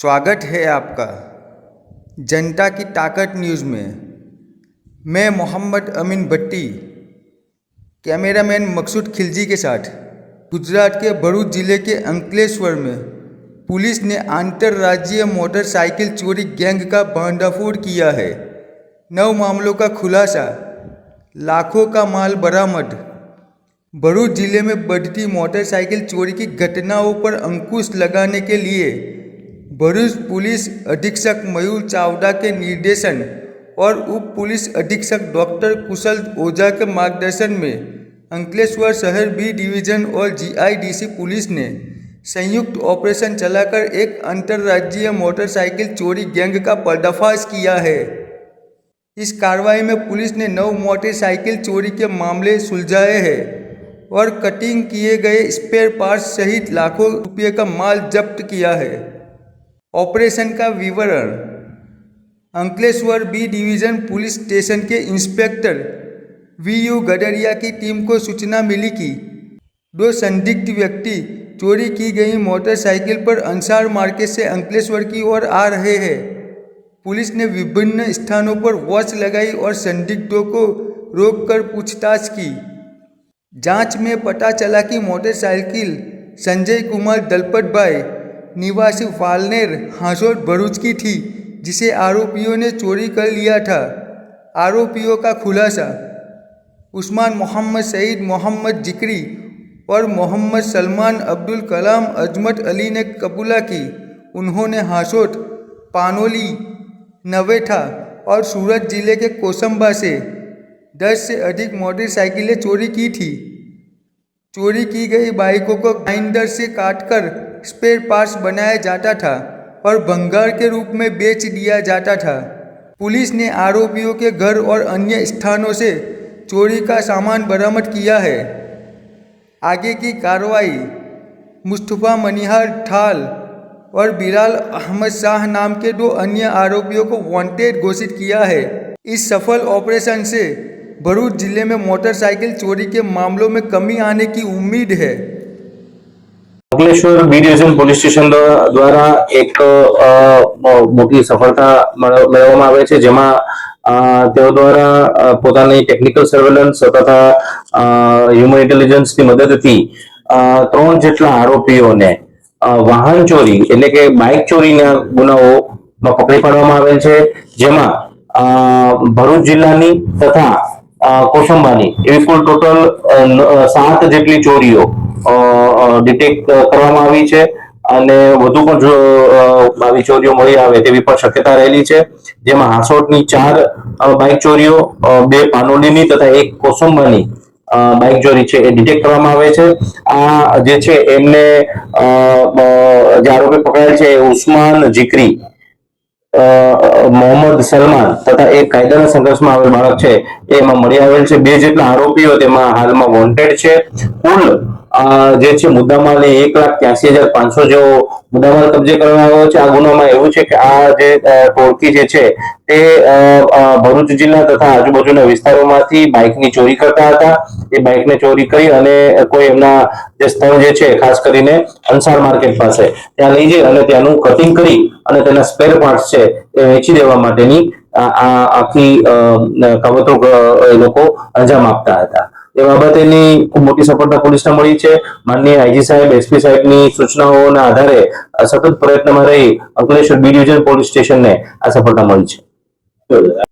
स्वागत है आपका जनता की ताकत न्यूज़ में। मैं मोहम्मद अमीन भट्टी कैमरामैन मकसूद खिलजी के साथ गुजरात के भरूच जिले के अंकलेश्वर में पुलिस ने अंतर्राज्यीय मोटरसाइकिल चोरी गैंग का भंडाफोड़ किया है। 9 मामलों का खुलासा, लाखों का माल बरामद। भरूच जिले में बढ़ती मोटरसाइकिल चोरी की घटनाओं पर अंकुश लगाने के लिए भरूच पुलिस अधीक्षक मयूर चावड़ा के निर्देशन और उप पुलिस अधीक्षक डॉक्टर कुशल ओझा के मार्गदर्शन में अंकलेश्वर शहर बी डिवीजन और जीआईडीसी पुलिस ने संयुक्त ऑपरेशन चलाकर एक अंतर्राज्यीय मोटरसाइकिल चोरी गैंग का पर्दाफाश किया है। इस कार्रवाई में पुलिस ने 9 मोटरसाइकिल चोरी के मामले सुलझाए हैं और कटिंग किए गए स्पेयर पार्ट्स सहित लाखों रुपये का माल जब्त किया है। ऑपरेशन का विवरण। Ankleshwar B division police station के इंस्पेक्टर वीयू गडरिया की टीम को सूचना मिली कि 2 संदिग्ध व्यक्ति चोरी की गई मोटरसाइकिल पर अंसार मार्केट से अंकलेश्वर की ओर आ रहे हैं। पुलिस ने विभिन्न स्थानों पर वॉच लगाई और संदिग्धों को रोककर पूछताछ की। जांच में पता चला कि मोटरसाइकिल संजय कुमार दलपत भाई निवासी वालनेर हांसोट भरूच की थी, जिसे आरोपियों ने चोरी कर लिया था। आरोपियों का खुलासा। उस्मान मोहम्मद सईद मोहम्मद जिक्री और मोहम्मद सलमान अब्दुल कलाम अजमत अली ने कबूला की उन्होंने हांसोट, पानोली, नवेठा और सूरत जिले के कोसंबा से 10 से अधिक मोटरसाइकिलें चोरी की थी। चोरी की गई बाइकों को ग्राइंडर से काटकर स्पेयर पार्ट्स बनाया जाता था और भंगार के रूप में बेच दिया जाता था। पुलिस ने आरोपियों के घर और अन्य स्थानों से चोरी का सामान बरामद किया है। आगे की कार्रवाई। मुस्तफ़ा मनिहार ठाल और बिलाल अहमद शाह नाम के 2 अन्य आरोपियों को वांटेड घोषित किया है। इस सफल ऑपरेशन से भरूच जिले में मोटरसाइकिल चोरी के मामलों में कमी आने की उम्मीद है। Ankleshwar B division police station દ્વારા એક મોટી સફળતા મેળવવામાં આવે છે, જેમાં તેઓ દ્વારા પોતાની ટેકનિકલ સર્વેલન્સ તથા હ્યુમન ઇન્ટેલિજન્સની મદદથી 3 જેટલા આરોપીઓને વાહન ચોરી એટલે કે બાઇક ચોરીના ગુનાઓમાં પકડી પાડવામાં આવેલ છે, જેમાં ભરૂચ જિલ્લાની તથા કોસંબાની એવી કુલ ટોટલ 7 જેટલી ચોરીઓ ડિટેક્ટ કરવામાં આવી છે અને વધુ પણ જો આવી ચોરીઓ મળી આવે તેવી પણ શક્યતા રહેલી છે, જેમાં હાંસોટની 4 બાઇક ચોરીઓ, 2 પાનોલીની તથા 1 કોસંબાની બાઇક ચોરી છે એ ડિટેક્ટ કરવામાં આવે છે। આ જે છે એમને જે આરોપી પકડાયેલ છે એ ઉસ્માન જીકરી, મોહમ્મદ સલમાન તથા એક કાયદાના સંઘર્ષમાં આવેલ બાળક છે એમાં મળી આવેલ છે। 2 જેટલા આરોપીઓ તેમાં હાલમાં વોન્ટેડ છે। કુલ જે છે મુદ્દામાલ 1,83,500 જેવો મુદ્દામાલ કબજે કરવામાં આવ્યો છે। આ ગુનામાં એવું છે કે આ જે ટોળકી જે છે તે ભરૂચ જિલ્લા તથા આજુબાજુના વિસ્તારોમાંથી બાઇકની ચોરી કરતા હતા। એ બાઇકને ચોરી કરી અને કોઈ એમના જે સ્થળ જે છે ખાસ કરીને અંસાર માર્કેટ પાસે ત્યાં લઈ જઈ અને ત્યાંનું કટિંગ કરી અને તેના સ્પેર પાર્ટ્સ છે એ વેચી દેવા માટેની આખી કાવતરું એ લોકો અંજામ આપતા હતા। એ બાબતેની ખૂબ મોટી સફળતા પોલીસને મળી છે। માનનીય આઈજી સાહેબ, એસપી સાહેબની સૂચનાઓના આધારે સતત પ્રયત્નમાં રહી અંકલેશ્વર બી ડિવિઝન પોલીસ સ્ટેશનને આ સફળતા મળી છે।